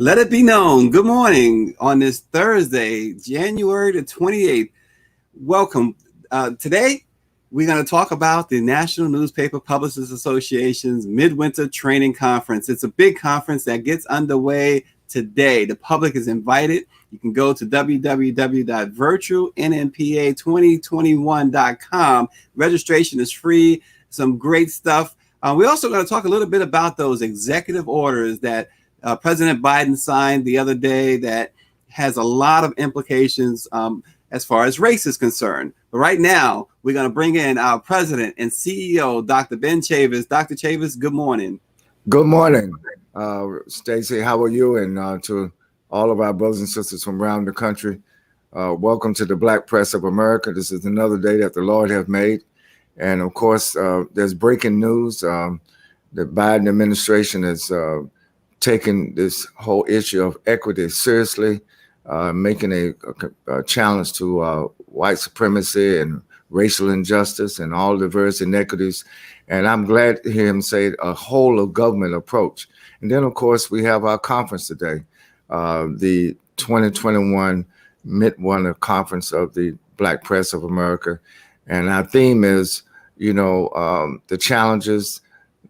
Let it be known. Good morning on this Thursday, January the 28th. Welcome. Today, we're going to talk about the National Newspaper Publishers Association's Midwinter Training Conference. It's a big conference that gets underway today. The public is invited. You can go to www.virtualnnpa2021.com. Registration is free. Some great stuff. We're also going to talk a little bit about those executive orders that President Biden signed the other day that has a lot of implications as far as race is concerned. But right now, we're going to bring in our president and CEO, Dr. Ben Chavis. Dr. Chavis, good morning. Good morning, Stacey. How are you? And to all of our brothers and sisters from around the country, welcome to the Black Press of America. This is another day that the Lord has made. And of course, there's breaking news. The Biden administration has taken this whole issue of equity seriously, making a challenge to white supremacy and racial injustice and all the various inequities. And I'm glad to hear him say a whole of government approach. And then, of course, we have our conference today, the 2021 Midwinter Conference of the Black Press of America. And our theme is, the challenges,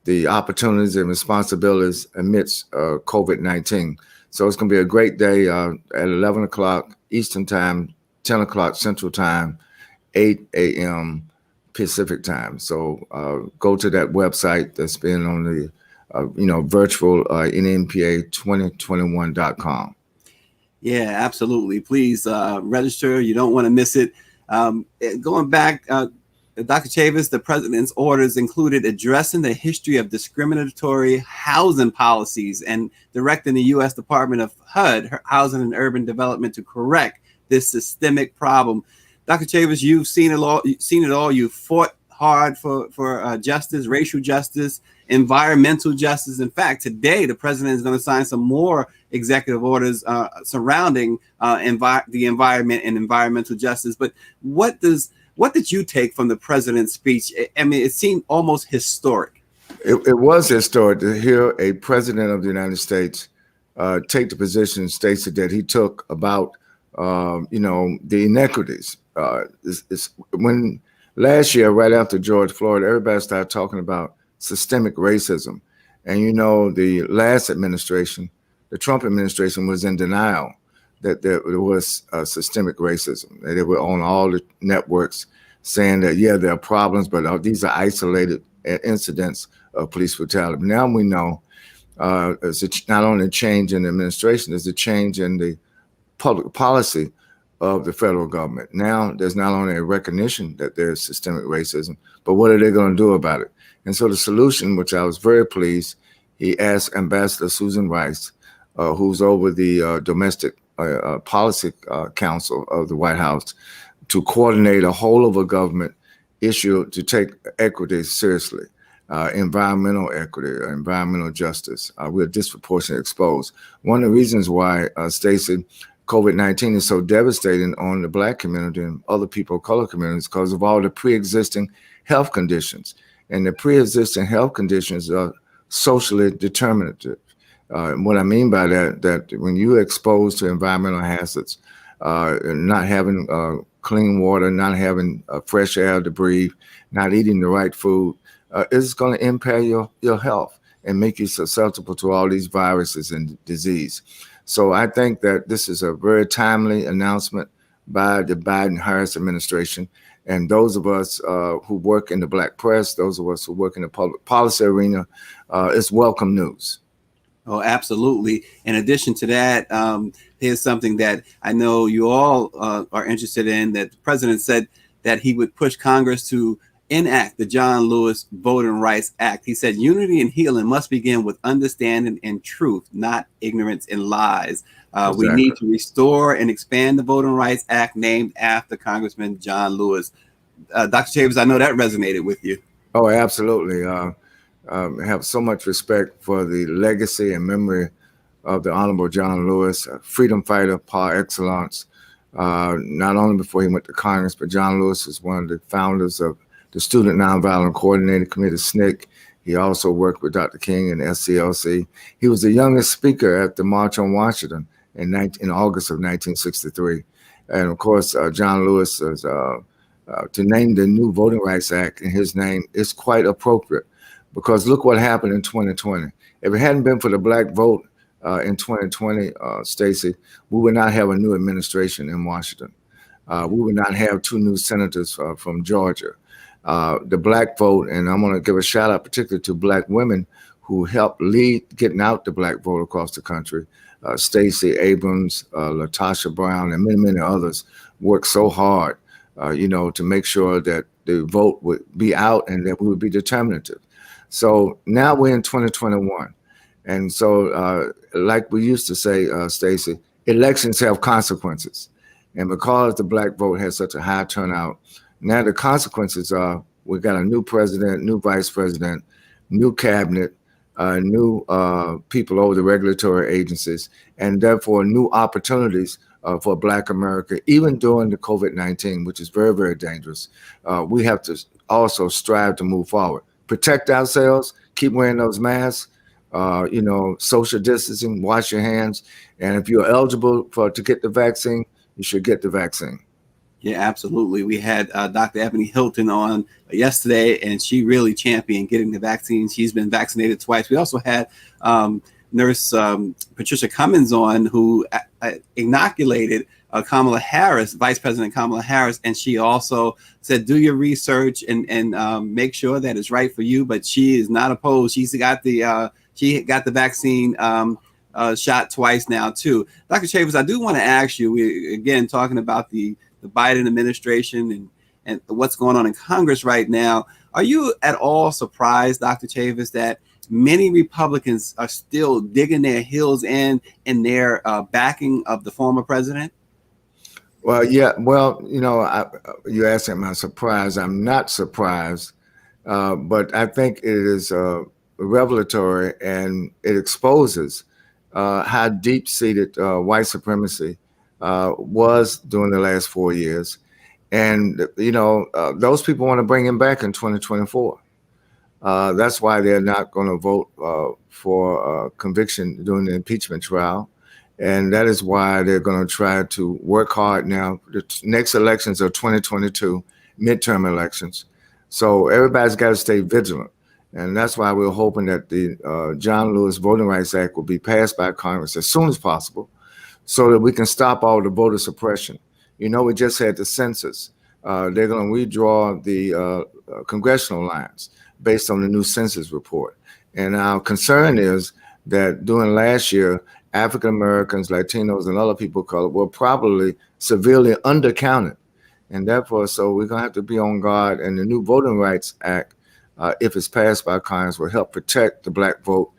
the opportunities and responsibilities amidst COVID-19. So it's going to be a great day at 11 o'clock Eastern Time, 10 o'clock Central Time, 8 a.m. Pacific Time. So go to that website that's been on the, virtual NNPA2021.com. Yeah, absolutely. Please register. You don't want to miss it. Going back, Dr. Chavis, the president's orders included addressing the history of discriminatory housing policies and directing the U.S. Department of HUD, Housing and Urban Development, to correct this systemic problem. Dr. Chavis, you've seen it all. You fought hard for justice, racial justice, environmental justice. In fact, today the president is going to sign some more executive orders surrounding the environment and environmental justice. But what did you take from the president's speech? I mean, it seemed almost historic. It was historic to hear a president of the United States take the position, Stacey, that he took about, the inequities. When last year, right after George Floyd, everybody started talking about systemic racism. And, the last administration, the Trump administration, was in denial that there was systemic racism. They were on all the networks saying that, yeah, there are problems, but these are isolated incidents of police brutality. Now we know it's not only a change in the administration, there's a change in the public policy of the federal government. Now there's not only a recognition that there's systemic racism, but what are they going to do about it? And so the solution, which I was very pleased, he asked Ambassador Susan Rice, who's over the Domestic Policy Council of the White House, to coordinate a whole of a government issue to take equity seriously, environmental equity, environmental justice. We're disproportionately exposed. One of the reasons why, Stacey, COVID-19 is so devastating on the Black community and other people of color communities because of all the pre-existing health conditions. And the pre-existing health conditions are socially determinative. What I mean by that when you're exposed to environmental hazards, not having clean water, not having fresh air to breathe, not eating the right food, it's going to impair your health and make you susceptible to all these viruses and disease. So I think that this is a very timely announcement by the Biden-Harris administration. And those of us who work in the Black press, those of us who work in the public policy arena, it's welcome news. Oh, absolutely. In addition to that, here's something that I know you all are interested in, that the president said that he would push Congress to enact the John Lewis Voting Rights Act. He said unity and healing must begin with understanding and truth, not ignorance and lies. Exactly. We need to restore and expand the Voting Rights Act named after Congressman John Lewis. Dr. Chavis, I know that resonated with you. Oh, absolutely. I have so much respect for the legacy and memory of the Honorable John Lewis, a freedom fighter par excellence. Not only before he went to Congress, but John Lewis is one of the founders of the Student Nonviolent Coordinating Committee, SNCC. He also worked with Dr. King and SCLC. He was the youngest speaker at the March on Washington in August of 1963. And of course, John Lewis is, to name the new Voting Rights Act in his name is quite appropriate, because look what happened in 2020. If it hadn't been for the black vote in 2020, Stacey, we would not have a new administration in Washington. We would not have two new senators from Georgia. The black vote, and I'm going to give a shout out particularly to black women who helped lead getting out the black vote across the country. Stacey Abrams, Latasha Brown, and many, many others worked so hard, to make sure that the vote would be out and that we would be determinative. So now we're in 2021. And so like we used to say, Stacey, elections have consequences. And because the black vote has such a high turnout, now the consequences are we got a new president, new vice president, new cabinet, new people over the regulatory agencies, and therefore new opportunities for Black America, even during the COVID-19, which is very, very dangerous. We have to also strive to move forward, protect ourselves, keep wearing those masks, social distancing, wash your hands. And if you're eligible to get the vaccine, you should get the vaccine. Yeah, absolutely. We had Dr. Ebony Hilton on yesterday, and she really championed getting the vaccine. She's been vaccinated twice. We also had Nurse Patricia Cummins on, who inoculated Kamala Harris, Vice President Kamala Harris, and she also said, do your research and make sure that it's right for you. But she is not opposed. She got the vaccine shot twice now too. Dr. Chavez, I do want to ask you, we again talking about the Biden administration and what's going on in Congress right now. Are you at all surprised, Dr. Chavez, that many Republicans are still digging their heels in their backing of the former president? Well, yeah. Well, you asked am I surprised? I'm not surprised, but I think it is revelatory, and it exposes how deep-seated white supremacy was during the last 4 years. And, those people want to bring him back in 2024. That's why they're not going to vote for conviction during the impeachment trial. And that is why they're going to try to work hard now. The next elections are 2022 midterm elections. So everybody's got to stay vigilant. And that's why we're hoping that the John Lewis Voting Rights Act will be passed by Congress as soon as possible, so that we can stop all the voter suppression. We just had the census. They're going to redraw the congressional lines based on the new census report. And our concern is that during last year, African Americans, Latinos, and other people of color were probably severely undercounted. And therefore, so we're going to have to be on guard. And the new Voting Rights Act, if it's passed by Congress, will help protect the black vote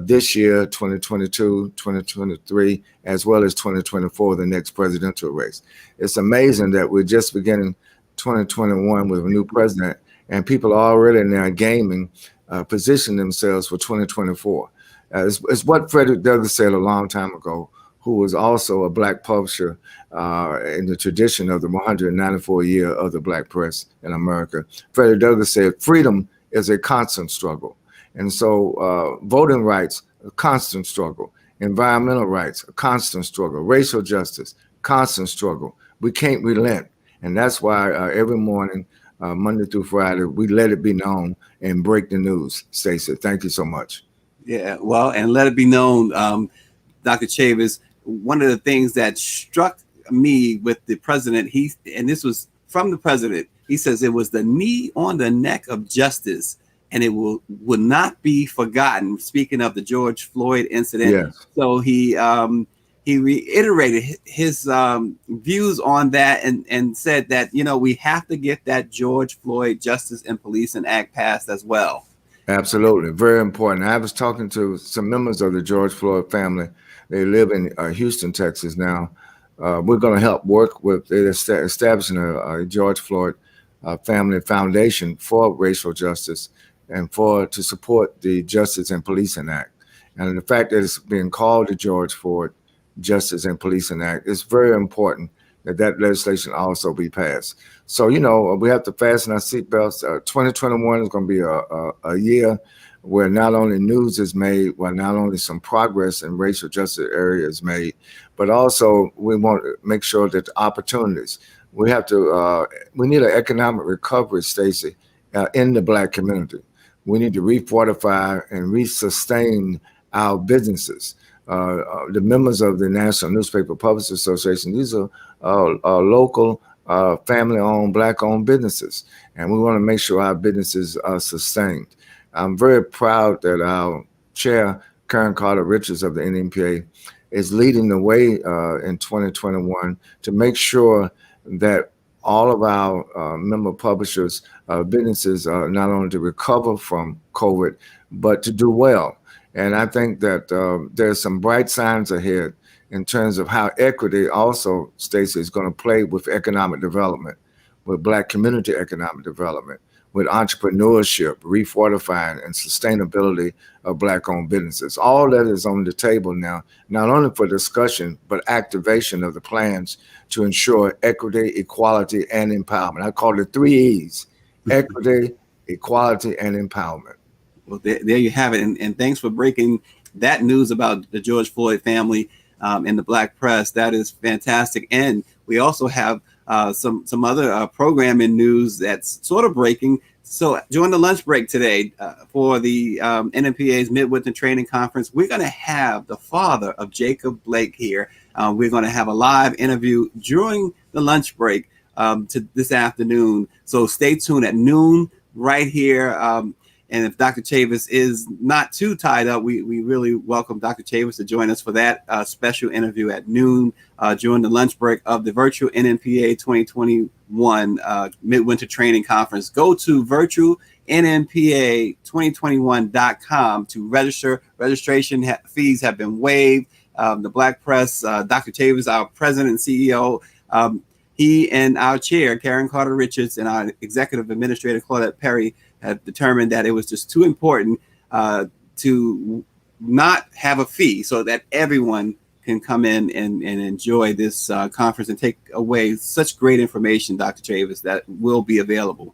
this year, 2022, 2023, as well as 2024, the next presidential race. It's amazing that we're just beginning 2021 with a new president, and people are already now gaming, position themselves for 2024. It's what Frederick Douglass said a long time ago, who was also a black publisher in the tradition of the 194 year of the black press in America. Frederick Douglass said, freedom is a constant struggle. And so voting rights, a constant struggle. Environmental rights, a constant struggle. Racial justice, constant struggle. We can't relent. And that's why every morning, Monday through Friday, we let it be known and break the news. Stacey, thank you so much. Yeah, well, and let it be known, Dr. Chavez, one of the things that struck me with the president, and this was from the president, he says it was the knee on the neck of justice, and it will not be forgotten. Speaking of the George Floyd incident, yes. So he reiterated his views on that and said that we have to get that George Floyd Justice and Policing Act passed as well. Absolutely, very important. I was talking to some members of the George Floyd family. They live in Houston, Texas now. We're going to help work with establishing a George Floyd Family Foundation for racial justice and to support the Justice and Policing Act. And the fact that it's being called the George Floyd Justice and Policing Act is very important that legislation also be passed. So, we have to fasten our seatbelts. 2021 is going to be a year where not only news is made, where not only some progress in racial justice area is made, but also we want to make sure that the opportunities, we need an economic recovery, Stacey, in the Black community. We need to refortify and resustain our businesses. The members of the National Newspaper Publishers Association, these are local, family-owned, Black-owned businesses, and we want to make sure our businesses are sustained. I'm very proud that our chair, Karen Carter Richards of the NNPA, is leading the way in 2021 to make sure that all of our member publishers' businesses not only to recover from COVID, but to do well. And I think that there's some bright signs ahead in terms of how equity also, Stacey, is going to play with economic development, with Black community economic development, with entrepreneurship, refortifying and sustainability of Black-owned businesses. All that is on the table now, not only for discussion, but activation of the plans to ensure equity, equality, and empowerment. I call it 3 E's: equity, equality, and empowerment. Well, there you have it. And thanks for breaking that news about the George Floyd family in the Black press. That is fantastic. And we also have some other programming news that's sort of breaking. So during the lunch break today for the NNPA's Midwinter Training Conference, we're going to have the father of Jacob Blake here. We're going to have a live interview during the lunch break to this afternoon. So stay tuned at noon right here. And if Dr. Chavis is not too tied up, we really welcome Dr. Chavis to join us for that special interview at noon during the lunch break of the virtual NNPA 2021 Midwinter Training Conference. Go to virtualnnpa2021.com to register. Registration fees have been waived. The Black Press, Dr. Chavis, our president and CEO, he and our chair, Karen Carter Richards, and our executive administrator, Claudette Perry, have determined that it was just too important to not have a fee so that everyone can come in and enjoy this conference and take away such great information, Dr. Chavis, that will be available.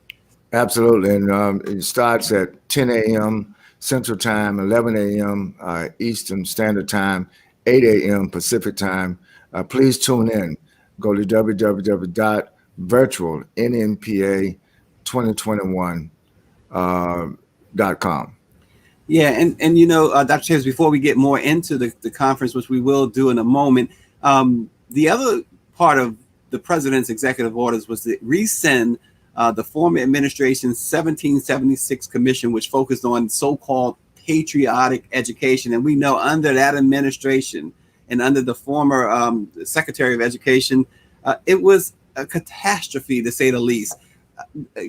Absolutely. And it starts at 10 a.m. Central Time, 11 a.m. Eastern Standard Time, 8 a.m. Pacific Time. Please tune in. Go to www.virtualnnpa2021.com. Yeah, and you know, Dr. Chavis, before we get more into the conference, which we will do in a moment, the other part of the president's executive orders was to rescind the former administration's 1776 commission, which focused on so-called patriotic education. And we know under that administration and under the former Secretary of Education, it was a catastrophe, to say the least.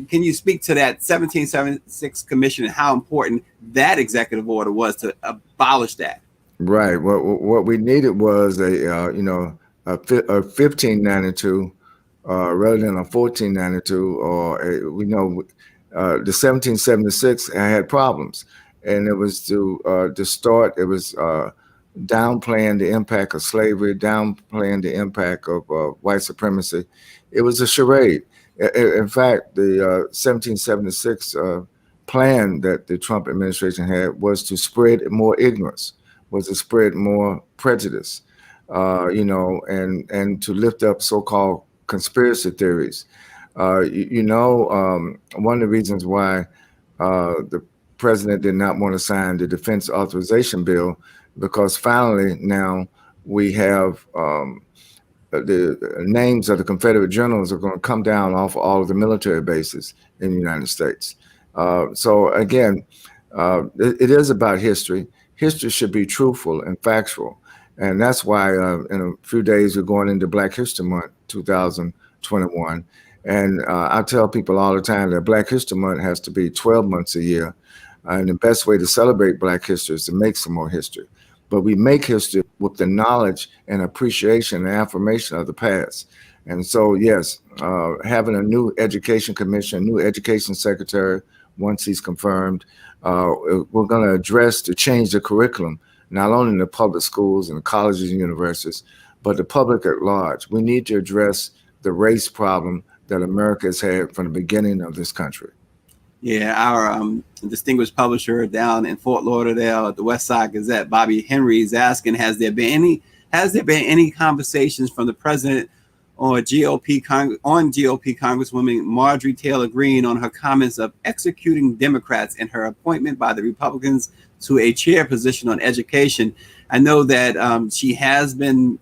Can you speak to that 1776 commission and how important that executive order was to abolish that? Right. What we needed was a 1592 rather than a 1492, or the 1776 had problems, and it was to distort. It was downplaying the impact of slavery, downplaying the impact of white supremacy. It was a charade. In fact, the 1776 plan that the Trump administration had was to spread more ignorance, was to spread more prejudice, and to lift up so-called conspiracy theories. One of the reasons why the president did not want to sign the defense authorization bill, because finally now we have the names of the Confederate generals are going to come down off all of the military bases in the United States. So again, it is about history. History should be truthful and factual. And that's why in a few days, we're going into Black History Month 2021. And I tell people all the time that Black History Month has to be 12 months a year. And the best way to celebrate Black history is to make some more history. But we make history with the knowledge and appreciation and affirmation of the past. And so, yes, having a new education commission, new education secretary, once he's confirmed, we're going to address to change the curriculum, not only in the public schools and colleges and universities, but the public at large. We need to address the race problem that America has had from the beginning of this country. Yeah, our distinguished publisher down in Fort Lauderdale at the West Side Gazette, Bobby Henry, is asking: Has there been any conversations from the president or GOP Congresswoman Marjorie Taylor Greene on her comments of executing Democrats and her appointment by the Republicans to a chair position on education? I know that she has been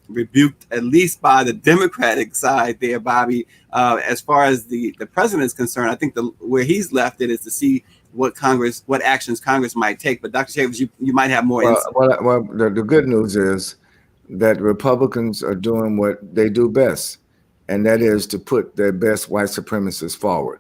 rebuked, at least by the Democratic side there, Bobby. As far as the president is concerned, I think where he's left it is to see what actions Congress might take. But Dr. Chavez, you might have more insight. Well, the good news is that Republicans are doing what they do best, and that is to put their best white supremacists forward.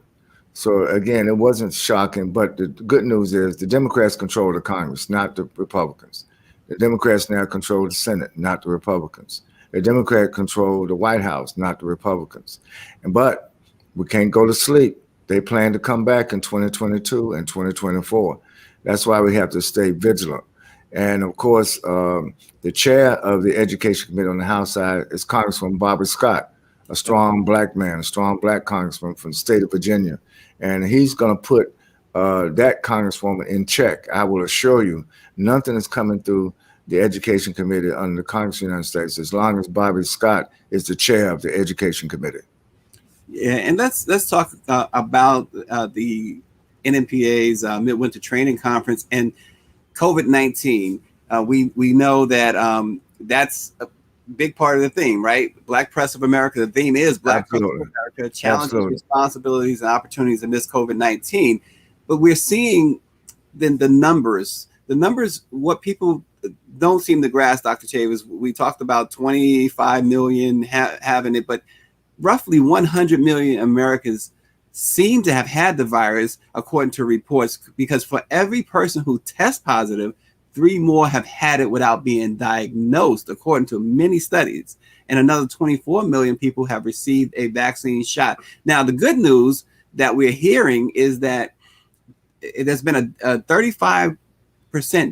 So again, it wasn't shocking, but the good news is the Democrats control the Congress, not the Republicans. The Democrats now control the Senate, not the Republicans. The Democrats control the White House, not the Republicans. But we can't go to sleep. They plan to come back in 2022 and 2024. That's why we have to stay vigilant. And of course, the chair of the Education Committee on the House side is Congressman Bobby Scott, a strong black man, a strong black congressman from the state of Virginia. And he's going to put that congresswoman in check. I will assure you, nothing is coming through the Education Committee under the Congress of the United States as long as Bobby Scott is the chair of the Education Committee. Yeah, and let's talk about the NMPA's Midwinter Training Conference and COVID-19. We know that that's a big part of the theme, right? Black Press of America. The theme is Black Press of America: challenges, responsibilities, and opportunities amidst COVID-19. But we're seeing the numbers. The numbers, what people don't seem to grasp, Dr. Chavez. We talked about 25 million having it, but roughly 100 million Americans seem to have had the virus, according to reports, because for every person who tests positive, 3 more have had it without being diagnosed, according to many studies. And another 24 million people have received a vaccine shot. Now, the good news that we're hearing is that there's been a 35%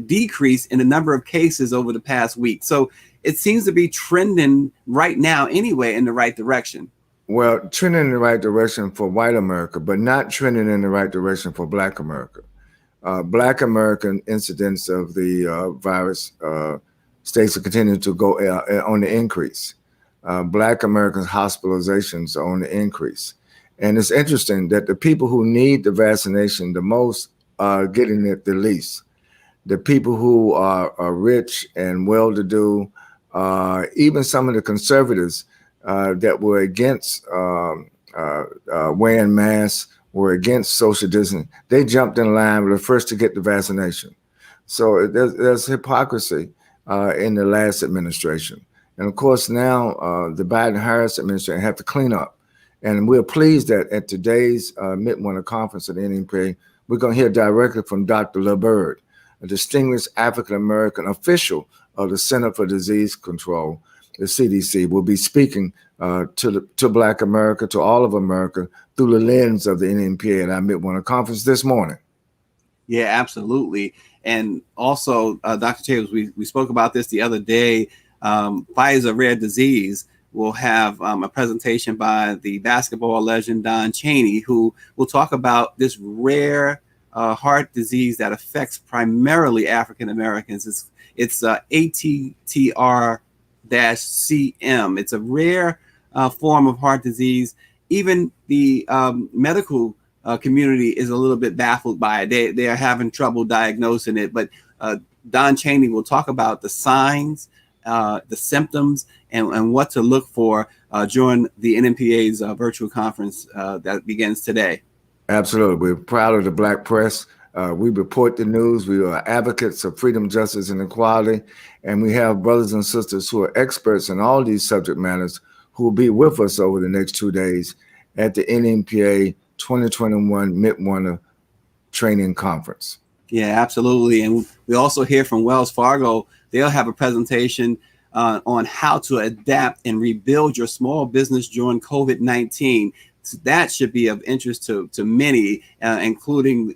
decrease in the number of cases over the past week. So it seems to be trending right now anyway in the right direction. Well, trending in the right direction for white America, but not trending in the right direction for Black America. Black American incidence of the virus states are continuing to go on the increase. Black Americans' hospitalizations are on the increase. And it's interesting that the people who need the vaccination the most are getting it the least. The people who are rich and well-to-do, even some of the conservatives that were against wearing masks, were against social distancing, they jumped in line, were the first to get the vaccination. So there's hypocrisy in the last administration. And of course, now the Biden-Harris administration have to clean up. And we're pleased that at today's Midwinter Conference at the NMPA, we're going to hear directly from Dr. LaBird, a distinguished African-American official of the Center for Disease Control, the CDC, will be speaking to Black America, to all of America, through the lens of the NMPA at our Midwinter Conference this morning. Yeah, absolutely. And also, Dr. Chavez, we spoke about this the other day. Pfizer Rare Disease will have a presentation by the basketball legend Don Chaney, who will talk about this rare heart disease that affects primarily African Americans. It's ATTR-CM. It's a rare form of heart disease. Even the medical community is a little bit baffled by it. They are having trouble diagnosing it. But Don Chaney will talk about the signs, the symptoms, and what to look for during the NMPA's virtual conference that begins today. Absolutely. We're proud of the Black press. We report the news. We are advocates of freedom, justice, and equality. And we have brothers and sisters who are experts in all these subject matters who will be with us over the next 2 days at the NMPA 2021 Midwinter Training Conference. Yeah, absolutely. And we also hear from Wells Fargo. They'll have a presentation on how to adapt and rebuild your small business during COVID-19. So that should be of interest to many, including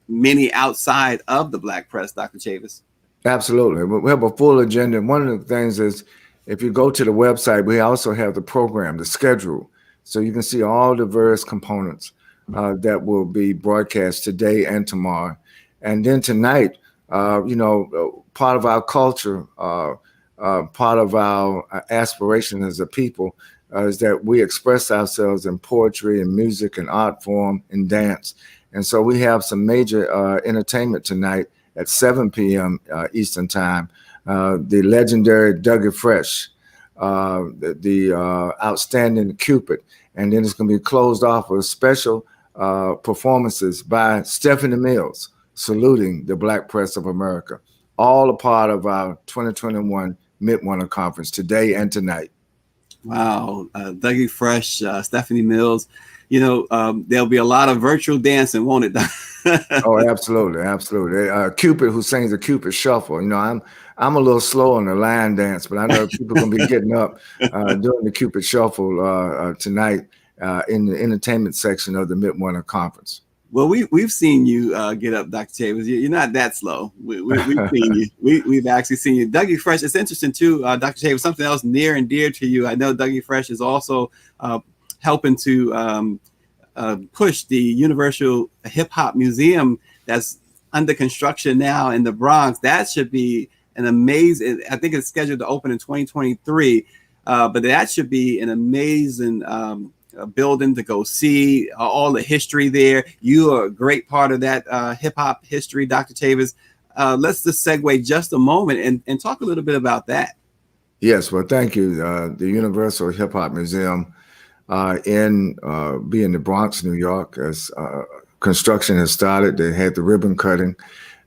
many outside of the Black press, Dr. Chavez. Absolutely. We have a full agenda. One of the things is, if you go to the website, we also have the program, the schedule, so you can see all the various components that will be broadcast today and tomorrow. And then tonight, part of our culture, part of our aspiration as a people is that we express ourselves in poetry and music and art form and dance. And so we have some major entertainment tonight at 7 p.m. Eastern Time. The legendary Dougie Fresh, the outstanding Cupid, and then it's going to be closed off with special performances by Stephanie Mills, saluting the Black Press of America. All a part of our 2021 Midwinter Conference today and tonight. Wow, Dougie Fresh, Stephanie Mills. There'll be a lot of virtual dancing, won't it? Oh, absolutely, absolutely. Cupid, who sings the Cupid Shuffle. I'm a little slow on the line dance, but I know people are gonna be getting up doing the Cupid Shuffle tonight in the entertainment section of the Midwinter Conference. Well, we've seen you get up, Dr. Chambers. You're not that slow. We've seen you. We've actually seen you. Dougie Fresh. It's interesting too, Dr. Chambers. Something else near and dear to you. I know Dougie Fresh is also helping to push the Universal Hip Hop Museum that's under construction now in the Bronx. That should be an amazing. I think it's scheduled to open in 2023, but that should be an amazing building to go see all the history there. You are a great part of that hip hop history, Dr. Chavis. Let's just segue just a moment and talk a little bit about that. Yes, well, thank you. The Universal Hip Hop Museum in the Bronx, New York, as construction has started. They had the ribbon cutting,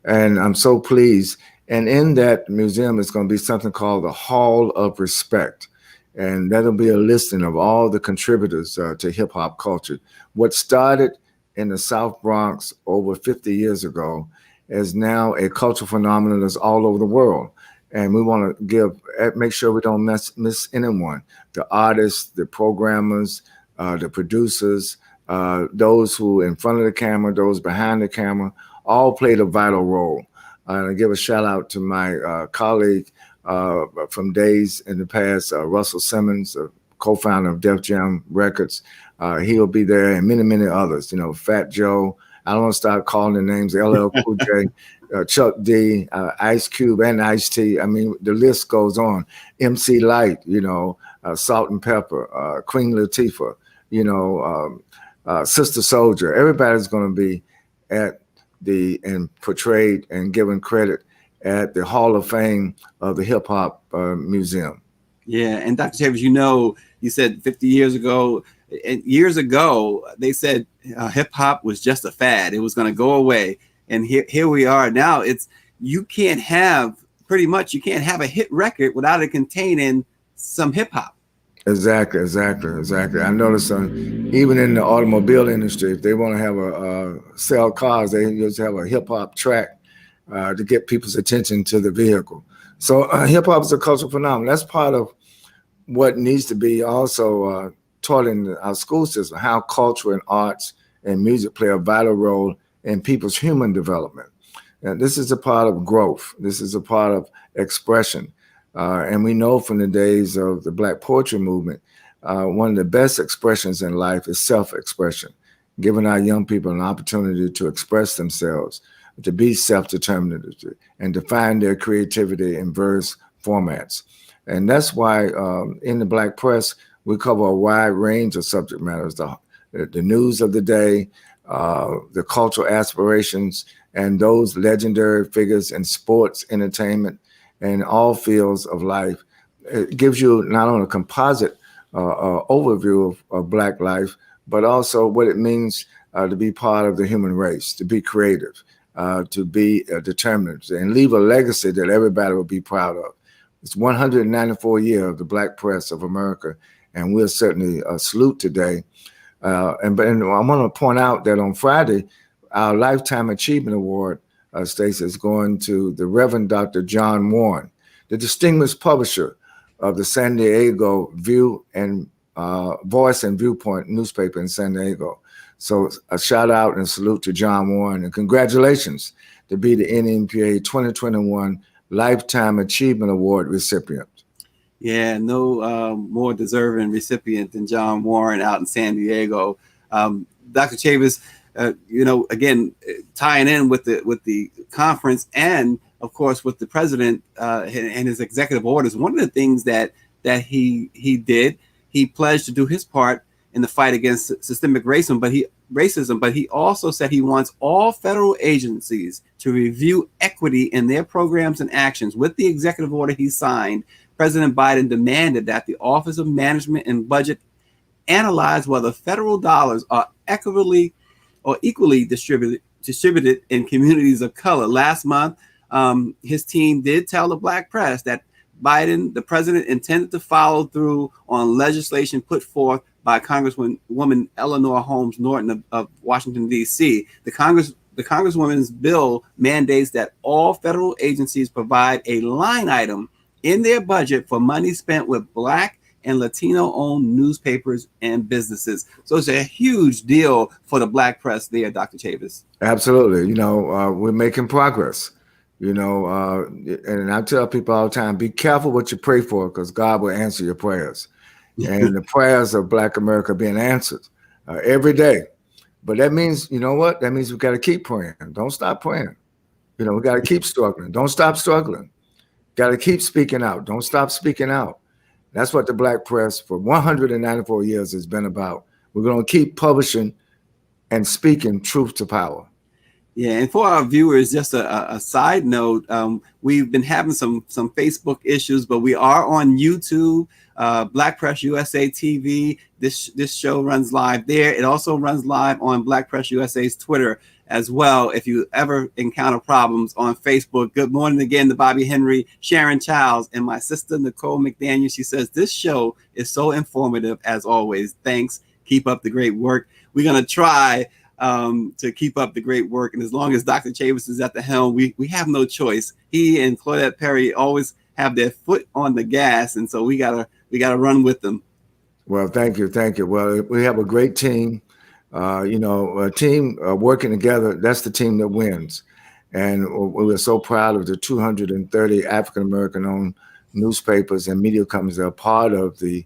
and I'm so pleased. And in that museum is going to be something called the Hall of Respect. And that'll be a listing of all the contributors to hip hop culture. What started in the South Bronx over 50 years ago is now a cultural phenomenon that's all over the world. And we want to make sure we don't miss anyone. The artists, the programmers, the producers, those who in front of the camera, those behind the camera, all played a vital role. And I give a shout out to my colleague from days in the past, Russell Simmons, co-founder of Def Jam Records. He'll be there, and many, many others. Fat Joe. I don't want to start calling the names. LL Cool J, Chuck D, Ice Cube, and Ice T. I mean, the list goes on. MC Light, Salt and Pepper, Queen Latifah, Sister Soldier. Everybody's going to be at and portrayed and given credit at the Hall of Fame of the Hip Hop Museum. Yeah, and Dr. Chambers, you said 50 years ago, and years ago, they said hip hop was just a fad. It was going to go away. And here we are now. You can't have a hit record without it containing some hip hop. Exactly. I noticed even in the automobile industry, if they want to have sell cars, they just have a hip hop track to get people's attention to the vehicle. So hip hop is a cultural phenomenon. That's part of what needs to be also taught in our school system, how culture and arts and music play a vital role in people's human development. And this is a part of growth. This is a part of expression. And we know from the days of the Black poetry movement, one of the best expressions in life is self-expression, giving our young people an opportunity to express themselves, to be self-determinative, and to find their creativity in various formats. And that's why in the Black press, we cover a wide range of subject matters, the news of the day, the cultural aspirations, and those legendary figures in sports, entertainment, and all fields of life. It gives you not only a composite overview of Black life, but also what it means to be part of the human race, to be creative, to be determined, and leave a legacy that everybody will be proud of. It's 194 years of the Black press of America, and we'll certainly salute today. And I want to point out that on Friday, our Lifetime Achievement Award, Stacey, is going to the Reverend Dr. John Warren, the distinguished publisher of the San Diego View and Voice and Viewpoint newspaper in San Diego. So a shout out and salute to John Warren, and congratulations to be the NMPA 2021 Lifetime Achievement Award recipient. Yeah, no more deserving recipient than John Warren out in San Diego. Dr. Chavis, again, tying in with the conference and of course with the president and his executive orders. One of the things that he did, he pledged to do his part in the fight against systemic racism, but he also said he wants all federal agencies to review equity in their programs and actions. With the executive order he signed, President Biden demanded that the Office of Management and Budget analyze whether federal dollars are equitably or equally distributed in communities of color. Last month, his team did tell the Black press that Biden, the president, intended to follow through on legislation put forth by Congresswoman Eleanor Holmes Norton of Washington, D.C. The Congresswoman's bill mandates that all federal agencies provide a line item in their budget for money spent with Black and Latino-owned newspapers and businesses. So it's a huge deal for the Black press there, Dr. Chavis. Absolutely. We're making progress. And I tell people all the time, be careful what you pray for, because God will answer your prayers. And the prayers of Black America being answered every day. But that means, you know what? That means we got to keep praying. Don't stop praying. We got to keep struggling. Don't stop struggling. Got to keep speaking out. Don't stop speaking out. That's what the Black press for 194 years has been about. We're going to keep publishing and speaking truth to power. Yeah, and for our viewers, just a side note, we've been having some Facebook issues, but we are on YouTube, Black Press USA TV. This show runs live there. It also runs live on Black Press USA's Twitter as well. If you ever encounter problems on Facebook, good morning again to Bobby Henry, Sharon Childs, and my sister Nicole McDaniel. She says, this show is so informative as always. Thanks. Keep up the great work. We're going to try to keep up the great work. And as long as Dr. Chavis is at the helm, we have no choice. He and Claudette Perry always have their foot on the gas. And so we gotta run with them. Well, thank you. Well, we have a great team. A team working together, that's the team that wins. And we're so proud of the 230 African-American owned newspapers and media companies that are part of the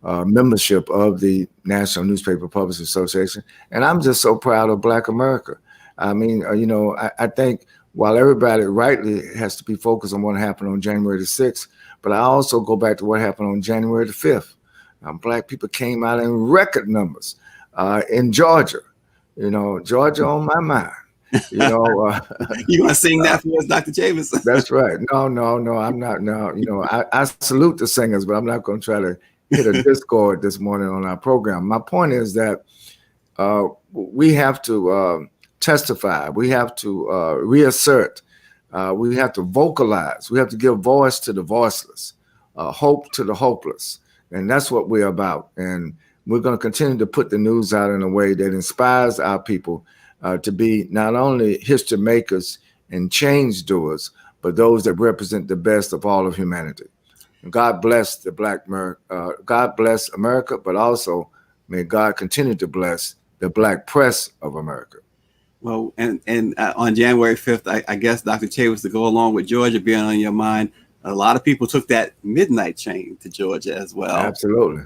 membership of the National Newspaper Publishers Association. And I'm just so proud of Black America. I mean, I think while everybody rightly has to be focused on what happened on January the 6th, but I also go back to what happened on January the 5th. Black people came out in record numbers in Georgia. Georgia on my mind. You want to sing that for us, Dr. Chavis? That's right. No, I'm not. No, I salute the singers, but I'm not going to try to hit a discord this morning on our program. My point is that we have to testify. We have to reassert. We have to vocalize. We have to give voice to the voiceless, hope to the hopeless. And that's what we're about. And we're going to continue to put the news out in a way that inspires our people to be not only history makers and change doers, but those that represent the best of all of humanity. And God bless the God bless America, but also may God continue to bless the Black press of America. Well, and on January 5th, I guess, Dr. Chavis, to go along with Georgia being on your mind, a lot of people took that midnight train to Georgia as well. Absolutely.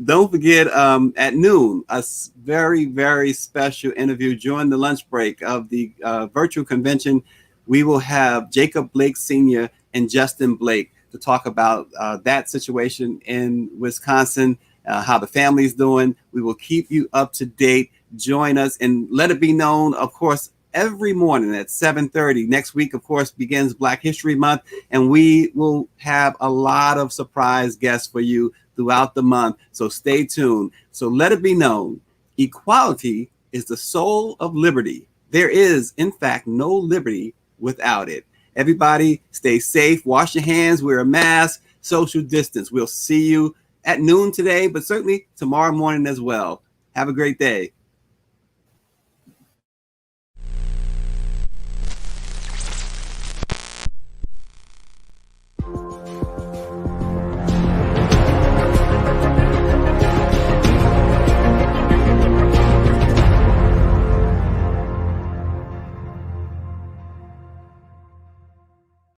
Don't forget at noon, a very, very special interview during the lunch break of the virtual convention. We will have Jacob Blake Sr. and Justin Blake to talk about that situation in Wisconsin, how the family's doing. We will keep you up to date. Join us and let it be known, of course, every morning at 7:30. Next week, of course, begins Black History Month, and we will have a lot of surprise guests for you throughout the month. So stay tuned. So let it be known, equality is the soul of liberty. There is, in fact, no liberty without it. Everybody stay safe, wash your hands, wear a mask, social distance. We'll see you at noon today, but certainly tomorrow morning as well. Have a great day.